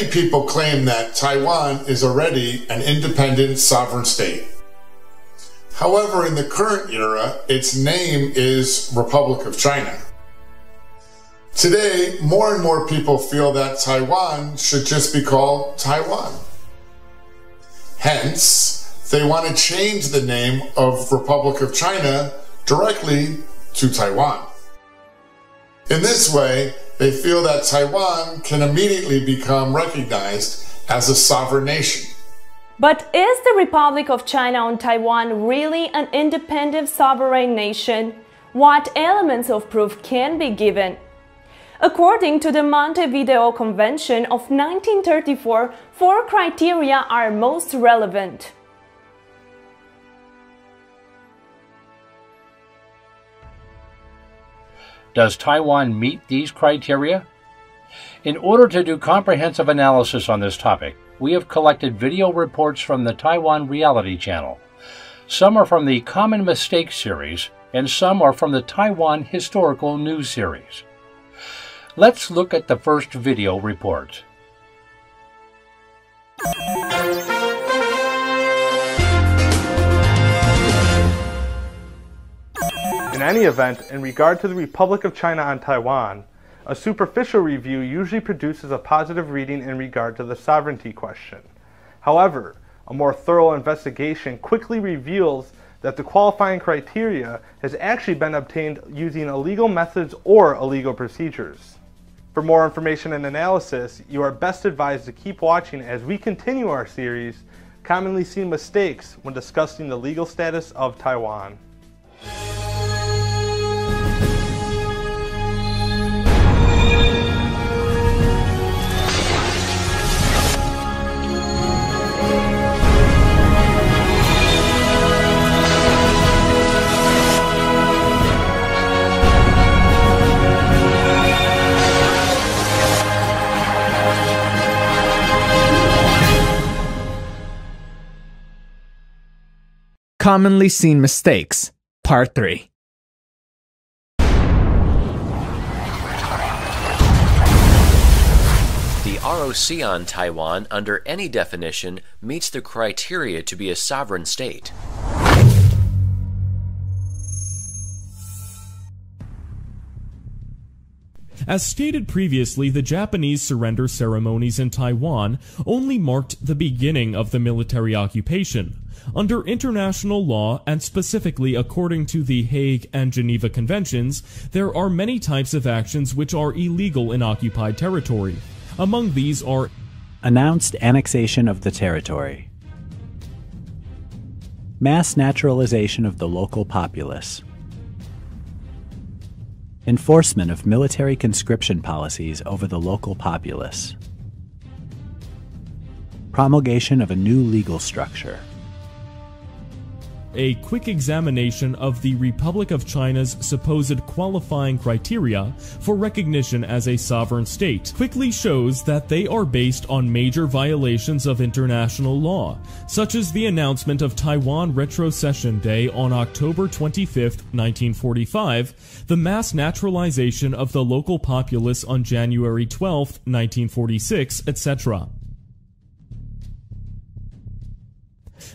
Many people claim that Taiwan is already an independent sovereign state. However, in the current era, its name is Republic of China. Today, more and more people feel that Taiwan should just be called Taiwan. Hence, they want to change the name of Republic of China directly to Taiwan. In this way, they feel that Taiwan can immediately become recognized as a sovereign nation. But is the Republic of China on Taiwan really an independent sovereign nation? What elements of proof can be given? According to the Montevideo Convention of 1934, 4 criteria are most relevant. Does Taiwan meet these criteria? In order to do comprehensive analysis on this topic, we have collected video reports from the Taiwan Reality Channel. Some are from the Common Mistakes series, and some are from the Taiwan Historical News series. Let's look at the first video report. In any event, in regard to the Republic of China on Taiwan, a superficial review usually produces a positive reading in regard to the sovereignty question. However, a more thorough investigation quickly reveals that the qualifying criteria has actually been obtained using illegal methods or illegal procedures. For more information and analysis, you are best advised to keep watching as we continue our series, Commonly Seen Mistakes when discussing the legal status of Taiwan. Commonly Seen Mistakes, Part 3. The ROC on Taiwan, under any definition, meets the criteria to be a sovereign state. As stated previously, the Japanese surrender ceremonies in Taiwan only marked the beginning of the military occupation. Under international law, and specifically according to the Hague and Geneva Conventions, there are many types of actions which are illegal in occupied territory. Among these are announced annexation of the territory, mass naturalization of the local populace, enforcement of military conscription policies over the local populace, promulgation of a new legal structure. A quick examination of the Republic of China's supposed qualifying criteria for recognition as a sovereign state quickly shows that they are based on major violations of international law, such as the announcement of Taiwan Retrocession Day on October 25, 1945, the mass naturalization of the local populace on January 12, 1946, etc.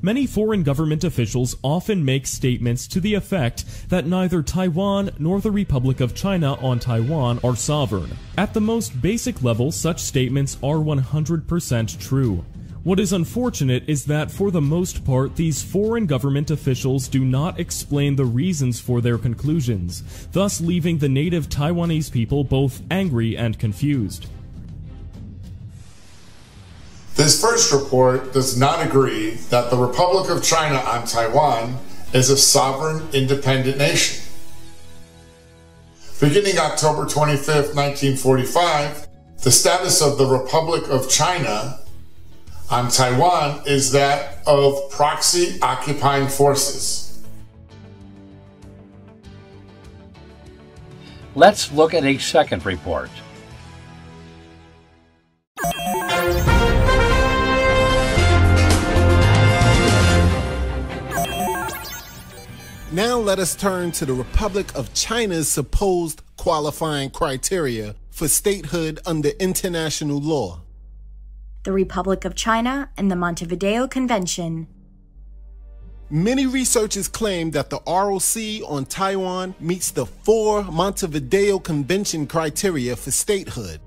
Many foreign government officials often make statements to the effect that neither Taiwan nor the Republic of China on Taiwan are sovereign. At the most basic level, such statements are 100% true. What is unfortunate is that for the most part, these foreign government officials do not explain the reasons for their conclusions, thus leaving the native Taiwanese people both angry and confused. This first report does not agree that the Republic of China on Taiwan is a sovereign, independent nation. Beginning October 25, 1945, the status of the Republic of China on Taiwan is that of proxy occupying forces. Let's look at a second report. Now let us turn to the Republic of China's supposed qualifying criteria for statehood under international law. the Republic of China, and the Montevideo Convention. Many researchers claim that the ROC on Taiwan meets the 4 Montevideo Convention criteria for statehood.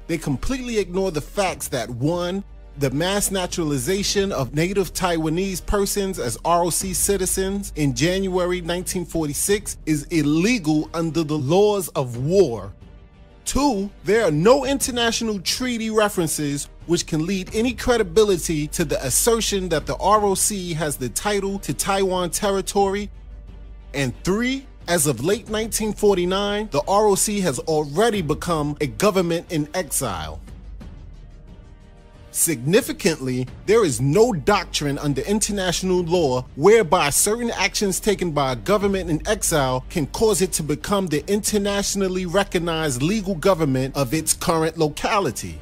They completely ignore the facts that 1. The mass naturalization of native Taiwanese persons as ROC citizens in January 1946 is illegal under the laws of war. 2. There are no international treaty references which can lead any credibility to the assertion that the ROC has the title to Taiwan territory. And 3. As of late 1949, the ROC has already become a government in exile. Significantly, there is no doctrine under international law whereby certain actions taken by a government in exile can cause it to become the internationally recognized legal government of its current locality.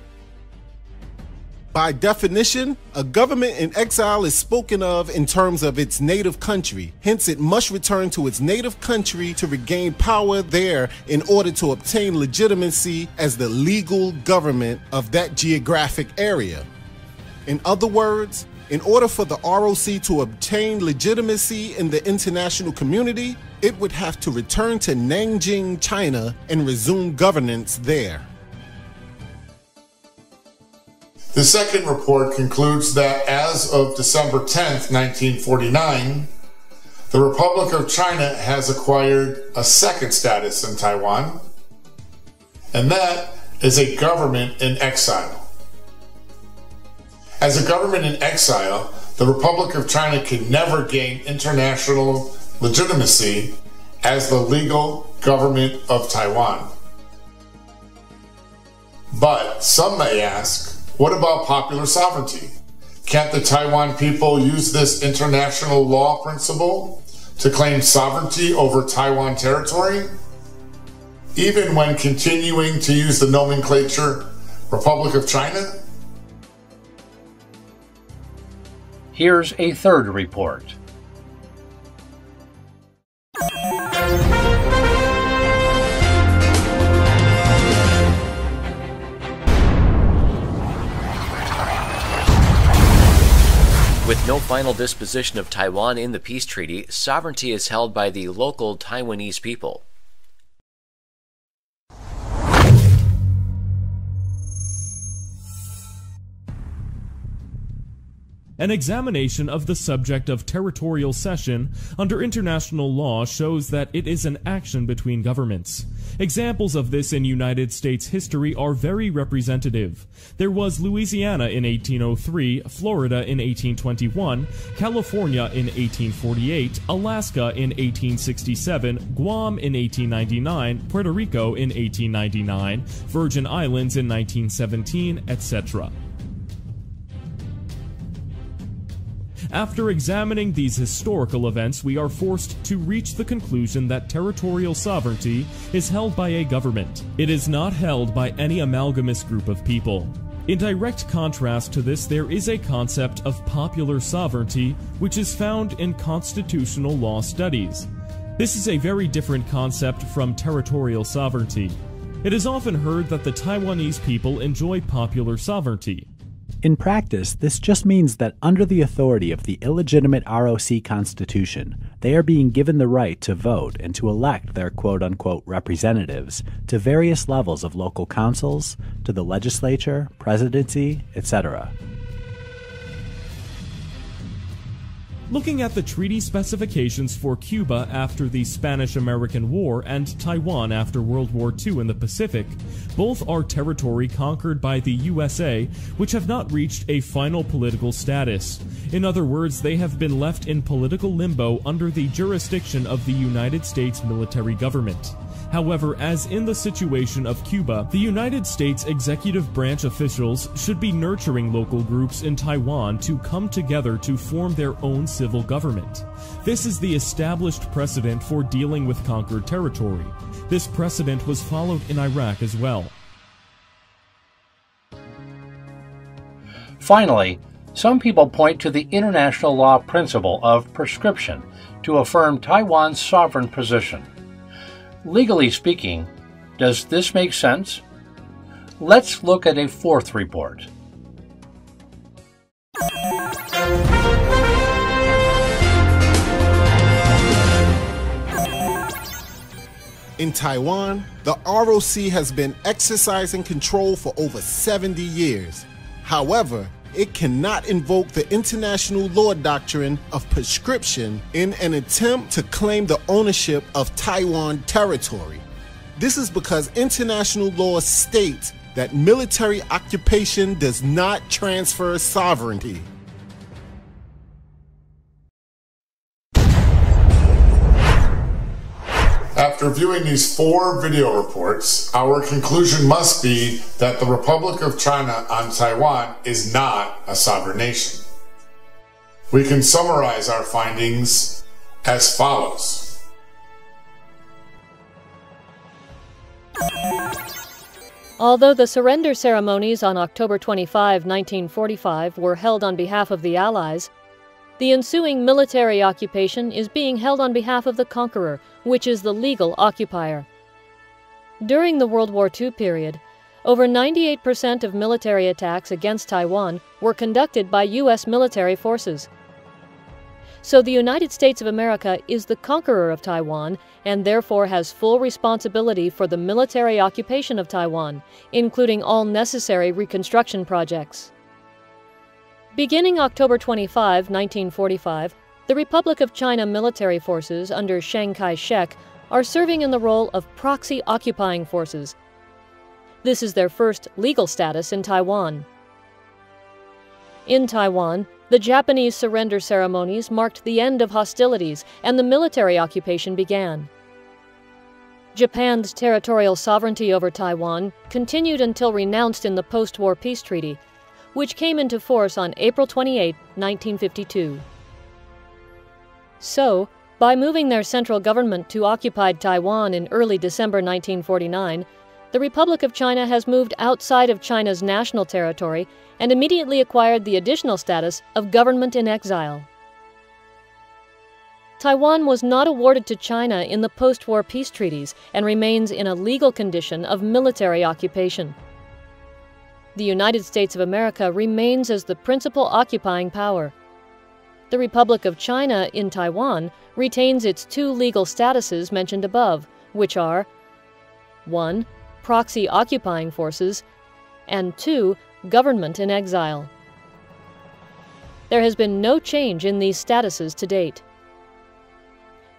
By definition, a government in exile is spoken of in terms of its native country. Hence, it must return to its native country to regain power there in order to obtain legitimacy as the legal government of that geographic area. In other words, in order for the ROC to obtain legitimacy in the international community, it would have to return to Nanjing, China, and resume governance there. The second report concludes that as of December 10th, 1949, the Republic of China has acquired a second status in Taiwan, and that is a government in exile. As a government in exile, the Republic of China can never gain international legitimacy as the legal government of Taiwan. But some may ask, what about popular sovereignty? Can't the Taiwan people use this international law principle to claim sovereignty over Taiwan territory, even when continuing to use the nomenclature Republic of China? Here's a third report. With no final disposition of Taiwan in the peace treaty, sovereignty is held by the local Taiwanese people. An examination of the subject of territorial cession under international law shows that it is an action between governments. Examples of this in United States history are very representative. There was Louisiana in 1803, Florida in 1821, California in 1848, Alaska in 1867, Guam in 1899, Puerto Rico in 1899, Virgin Islands in 1917, etc. After examining these historical events, we are forced to reach the conclusion that territorial sovereignty is held by a government. It is not held by any amalgamous group of people. In direct contrast to this, there is a concept of popular sovereignty, which is found in constitutional law studies. This is a very different concept from territorial sovereignty. It is often heard that the Taiwanese people enjoy popular sovereignty. In practice, this just means that under the authority of the illegitimate ROC Constitution, they are being given the right to vote and to elect their quote-unquote representatives to various levels of local councils, to the legislature, presidency, etc. Looking at the treaty specifications for Cuba after the Spanish-American War and Taiwan after World War II in the Pacific, both are territory conquered by the USA, which have not reached a final political status. In other words, they have been left in political limbo under the jurisdiction of the United States military government. However, as in the situation of Cuba, the United States executive branch officials should be nurturing local groups in Taiwan to come together to form their own civil government. This is the established precedent for dealing with conquered territory. This precedent was followed in Iraq as well. Finally, some people point to the international law principle of prescription to affirm Taiwan's sovereign position. Legally speaking, does this make sense? Let's look at a fourth report. In Taiwan, the ROC has been exercising control for over 70 years. However, it cannot invoke the international law doctrine of prescription in an attempt to claim the ownership of Taiwan territory. This is because international law states that military occupation does not transfer sovereignty. After viewing these 4 video reports, our conclusion must be that the Republic of China on Taiwan is not a sovereign nation. We can summarize our findings as follows. Although the surrender ceremonies on October 25, 1945 were held on behalf of the Allies, the ensuing military occupation is being held on behalf of the conqueror, which is the legal occupier. During the World War II period, over 98% of military attacks against Taiwan were conducted by U.S. military forces. So the United States of America is the conqueror of Taiwan and therefore has full responsibility for the military occupation of Taiwan, including all necessary reconstruction projects. Beginning October 25, 1945, the Republic of China military forces under Chiang Kai-shek are serving in the role of proxy occupying forces. This is their first legal status in Taiwan. In Taiwan, the Japanese surrender ceremonies marked the end of hostilities and the military occupation began. Japan's territorial sovereignty over Taiwan continued until renounced in the post-war peace treaty, which came into force on April 28, 1952. So, by moving their central government to occupied Taiwan in early December 1949, the Republic of China has moved outside of China's national territory and immediately acquired the additional status of government in exile. Taiwan was not awarded to China in the post-war peace treaties and remains in a legal condition of military occupation. The United States of America remains as the principal occupying power. The Republic of China in Taiwan retains its 2 legal statuses mentioned above, which are 1. Proxy occupying forces, and 2. Government in exile. There has been no change in these statuses to date.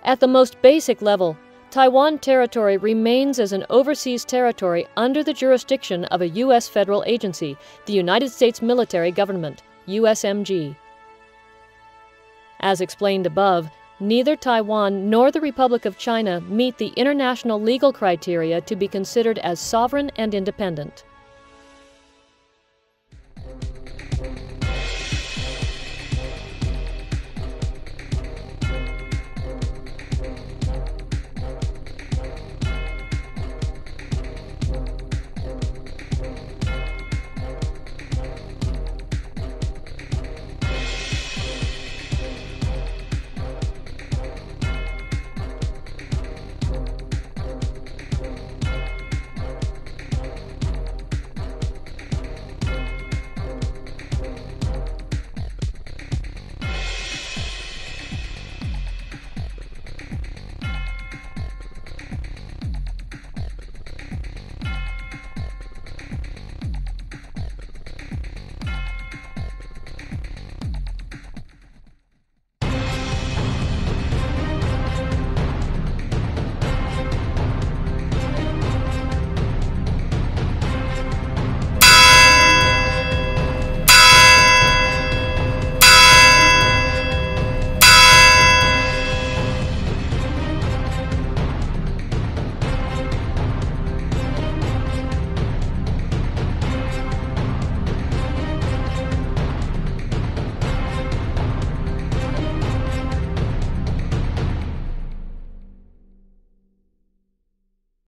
At the most basic level, Taiwan territory remains as an overseas territory under the jurisdiction of a U.S. federal agency, the United States Military Government, USMG. As explained above, neither Taiwan nor the Republic of China meet the international legal criteria to be considered as sovereign and independent.